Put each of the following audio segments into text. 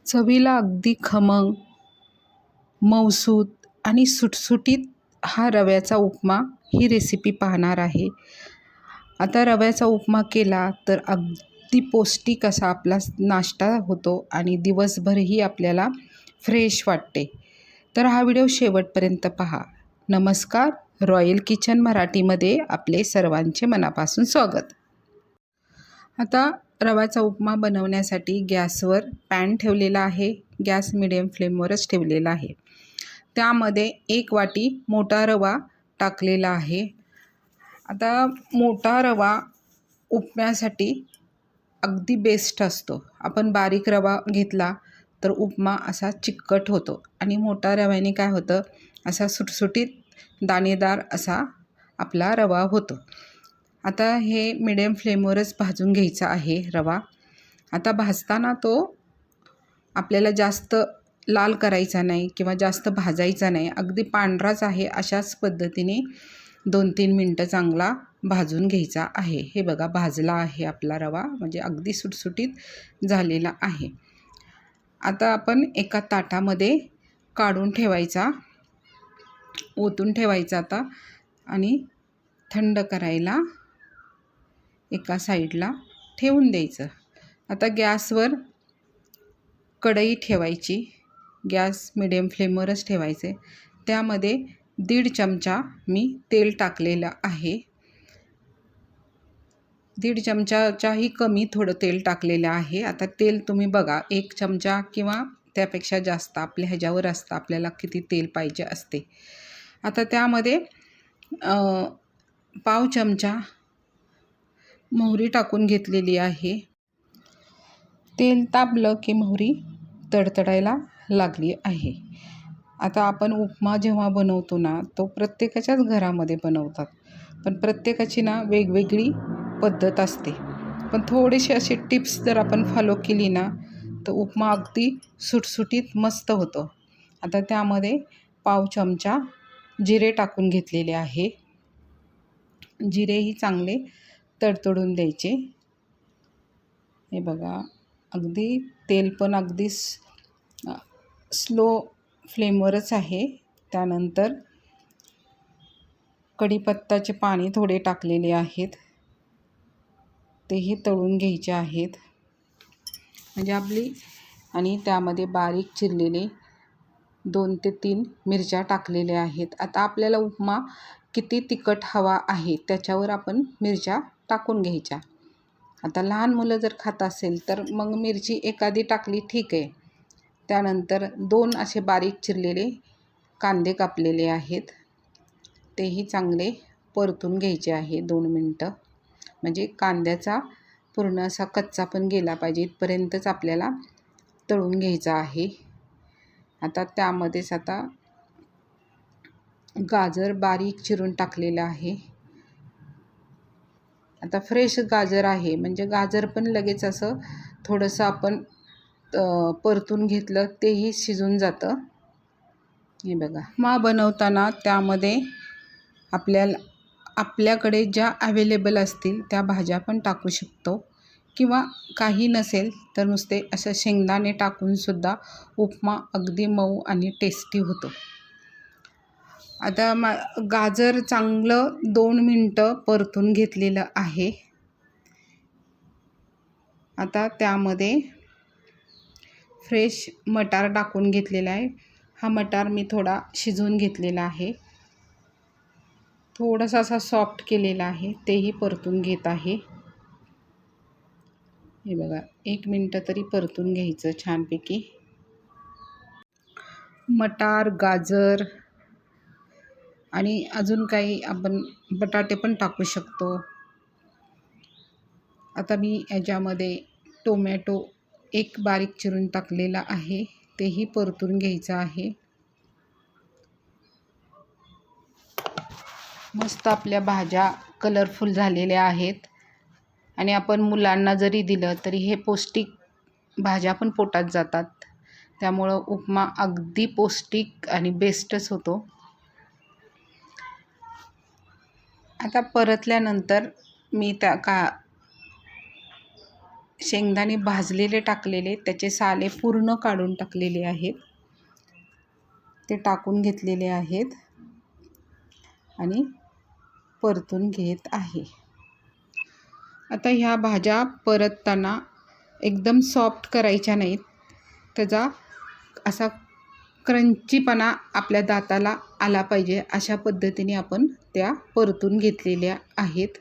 चवीला अगदी खमंग, मऊसूत आणि सुटसुटीत हा रव्याचा उपमा ही रेसिपी पाहणार आहे. आता रव्याचा उपमा केला तर अगदी पौष्टिक असा आपला नाश्ता होतो आणि दिवसभरही आपल्याला फ्रेश वाटते. तर हा व्हिडिओ शेवटपर्यंत पहा. नमस्कार, रॉयल किचन मराठीमध्ये आपले सर्वांचे मनापासून स्वागत. आता रव्याचा उपमा बनवण्यासाठी गॅसवर पॅन ठेवलेला आहे. गॅस मिडियम फ्लेमवरच ठेवलेला आहे. त्यामध्ये 1 वाटी मोठा रवा टाकलेला आहे. आता मोठा रवा उपम्यासाठी अगदी बेस्ट असतो. आपण बारीक रवा घेतला तर उपमा असा चिकट होतो आणि मोठ्या रव्याने काय होतं, असा सुटसुटीत दाणेदार असा आपला रवा होतो. आता हे मिडियम फ्लेमवरच भाजून घ्यायचा आहे रवा. आता भाजताना तो आपल्याला जास्त लाल करायचा नाही किंवा जास्त भाजायचा नाही, अगदी पांढराच आहे अशाच पद्धतीने 2-3 मिनटं चांगला भाजून घ्यायचा आहे. हे बघा भाजला आहे आपला रवा, म्हणजे अगदी सुटसुटीत झालेला आहे. आता आपण एका ताटामध्ये काढून ठेवायचा, ओतून ठेवायचा आता आणि थंड करायला एका साईडला ठेवून द्यायचं. आता गॅसवर कढई ठेवायची, गॅस मिडियम फ्लेमवरच ठेवायचे. त्यामध्ये 1.5 चमचा मी तेल टाकलेलं आहे. 1.5 चमचाच्याही कमी थोडं तेल टाकलेलं आहे. आता तेल तुम्ही बघा, 1 चमचा किंवा त्यापेक्षा जास्त आपल्या ह्याच्यावर असतं आपल्याला किती तेल पाहिजे असते. आता त्यामध्ये 1/2 चमचा मोहरी टाकून घेतलेली आहे. तेल तापलं की मोहरी तडतडायला लागली आहे. आता आपण उपमा जेव्हा बनवतो ना, तो प्रत्येकाच्याच घरामध्ये बनवतात, पण प्रत्येकाची ना वेगवेगळी पद्धत असते. पण थोडेसे असे टिप्स जर आपण फॉलो केली ना, तर उपमा अगदी सुटसुटीत मस्त होतो. आता त्यामध्ये 1/2 चमचा जिरे टाकून घेतलेले आहे. जिरेही चांगले तडतडून द्यायचे. हे बघा, अगदी तेल पण अगदी स्लो फ्लेमवरच आहे. त्यानंतर कढीपत्त्याचे पाने थोडे टाकलेले आहेत, तेही तळून घ्यायचे आहेत. म्हणजे आपली, आणि त्यामध्ये बारीक चिरलेले 2 ते 3 मिरच्या टाकलेल्या आहेत. आता आपल्याला उपमा किती तिखट हवा आहे त्याच्यावर आपण मिरच्या टाकून घ्यायच्या. आता लहान मुलं जर खात असेल तर मग मिरची एखादी टाकली ठीक आहे. त्यानंतर 2 असे बारीक चिरलेले कांदे कापलेले आहेत, तेही चांगले परतून घ्यायचे आहे 2 मिनटं. म्हणजे कांद्याचा पूर्ण असा कच्चा पण गेला पाहिजे इथपर्यंतच आपल्याला तळून घ्यायचा आहे. आता त्यामध्येच आता गाजर बारीक चिरून टाकलेलं आहे. आता फ्रेश गाजर आहे, म्हणजे गाजर पण लगेच असं थोडंसं आपण परतून घेतलं तेही शिजून जातं. हे बघा, उपमा बनवताना त्यामध्ये आपल्याकडे ज्या अवेलेबल असतील त्या भाज्या पण टाकू शकतो, किंवा काही नसेल तर नुसते असं शेंगदाणे टाकूनसुद्धा उपमा अगदी मऊ आणि टेस्टी होतो. आता गाजर चांगलं 2 मिनटं परतून घेतलेलं आहे. आता त्यामध्ये फ्रेश मटार टाकून घेतलेला आहे. हा मटार मी थोडा शिजवून घेतलेला आहे, थोडासा असा सॉफ्ट केलेला आहे, तेही परतून घेत आहे. हे बघा, 1 मिनटं तरी परतून घ्यायचं छानपैकी. मटार, गाजर आणि अजून काही आपण बटाटे पण टाकू शकतो. आता मी याच्यामध्ये टोमॅटो 1 बारीक चिरून टाकलेला आहे, तेही परतून घ्यायचं आहे. मस्त आपल्या भाज्या कलरफुल झालेल्या आहेत आणि आपण मुलांना जरी दिलं तरी हे पौष्टिक भाज्या पण पोटात जातात. त्यामुळं उपमा अगदी पौष्टिक आणि बेस्टच होतो. आता परतल्यानंतर मी शेंगदाणे भाजलेले टाकलेले, त्याचे साले पूर्ण काढून टाकलेले आहेत, ते टाकून घेतलेले आहेत आणि परतून घेत आहे. आता ह्या भाज्या परतताना एकदम सॉफ्ट करायच्या नाहीत, त्याचा असा क्रंचीपणा आपल्या दाताला आला पाहिजे अशा पद्धतीने आपण त्या परतून घेतलेल्या आहेत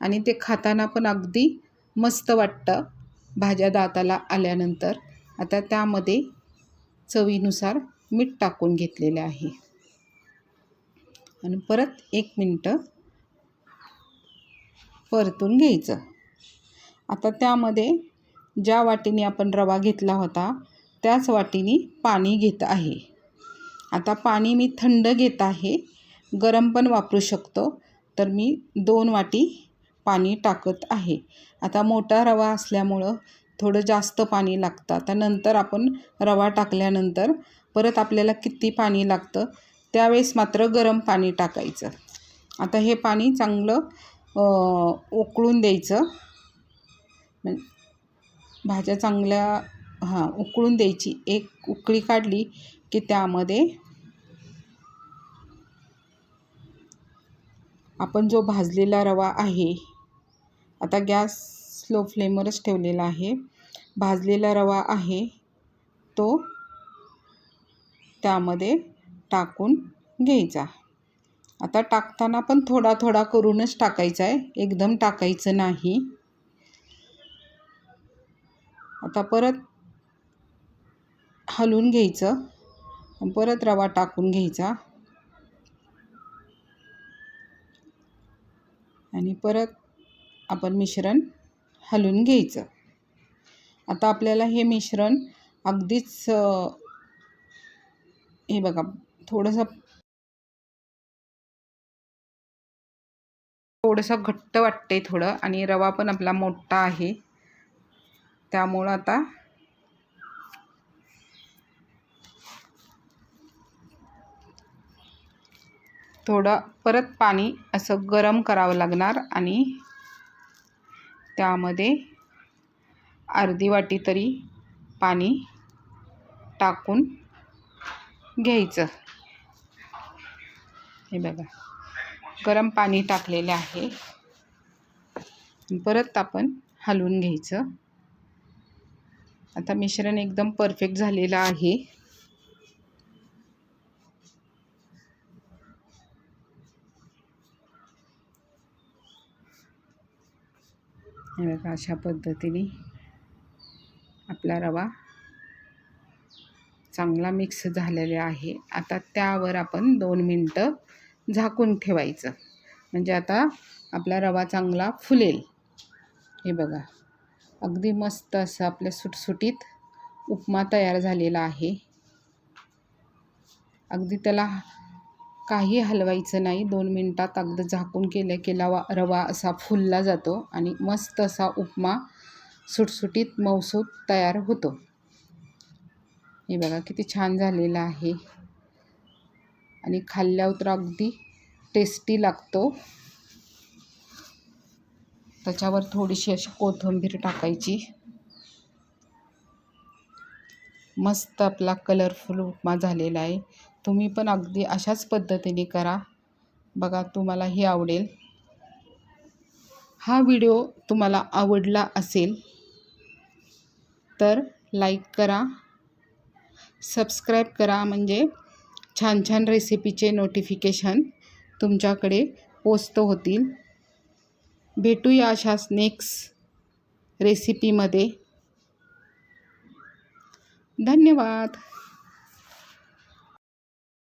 आणि ते खाताना पण अगदी मस्त वाटतं भाज्या दाताला आल्यानंतर. आता त्यामध्ये चवीनुसार मीठ टाकून घेतलेले आहे आणि परत 1 मिनटं परतून घ्यायचं. आता त्यामध्ये ज्या वाटीने आपण रवा घेतला होता त्याच वाटीने पाणी घेत आहे. आता पाणी मी थंड घेत आहे, गरम पण वापरू शकतो, तर मी 2 वाटी पाणी टाकत आहे. आता मोठा रवा असल्यामुळं थोडं जास्त पाणी लागतं. आता नंतर आपण रवा टाकल्यानंतर परत आपल्याला किती पाणी लागतं त्यावेळेस मात्र गरम पाणी टाकायचं. आता हे पाणी चांगलं उकळून द्यायचं. भाज्या चांगल्या उकळून द्यायची. एक उकळी काढली की त्यामध्ये आपण जो भाजलेला रवा आहे, आता गॅस स्लो फ्लेमवरच ठेवलेला आहे, भाजलेला रवा आहे तो त्यामध्ये टाकून घ्यायचा. आता टाकताना पण थोडा थोडा करूनच टाकायचा आहे, एकदम टाकायचं नाही. आता परत हलवून घ्यायचं आणि परत रवा टाकून घ्यायचा आणि परत आपण मिश्रण हलवून घ्यायचं. आता आपल्याला हे मिश्रण अगदीच हे बघा थोडंसं घट्ट वाटते थोडं, आणि रवा पण आपला मोठा आहे त्यामुळं आता थोडं परत पाणी असं गरम करावं लागणार आणि त्यामध्ये अर्धी वाटी तरी पाणी टाकून घ्यायचं. हे बघा गरम पाणी टाकलेले आहे, परत आपण हलवून घ्यायचं. आता मिश्रण एकदम परफेक्ट झालेलं आहे. हे बघा अशा पद्धतीने आपला रवा चांगला मिक्स झालेला आहे. आता त्यावर आपण 2 मिनटं झाकून ठेवायचं, म्हणजे आता आपला रवा चांगला फुलेल. हे बघा अगदी मस्त असं आपल्या सुटसुटीत उपमा तयार झालेला आहे. अगदी त्याला काही हलवायचं नाही, 2 मिनटात अगदी झाकून केलं की रवा असा फुलला जातो आणि मस्त असा उपमा सुटसुटीत मऊसूत तयार होतो. हे बघा किती छान झालेला आहे आणि खाल्ल्यावर तर अगदी टेस्टी लागतो. त्याच्यावर थोडीशी अशी कोथिंबीर टाकायची. मस्त आपला कलरफुल उपमा झालेला आहे. तुम्ही पण अगदी अशाच पद्धतीने करा, बघा तुम्हालाही आवडेल. हा व्हिडिओ तुम्हाला आवडला असेल तर लाईक करा, सबस्क्राईब करा, म्हणजे छान छान रेसिपीचे नोटिफिकेशन तुमच्याकडे पोस्ट होतील. भेटूया अशाच नेक्स्ट रेसिपीमध्ये. धन्यवाद.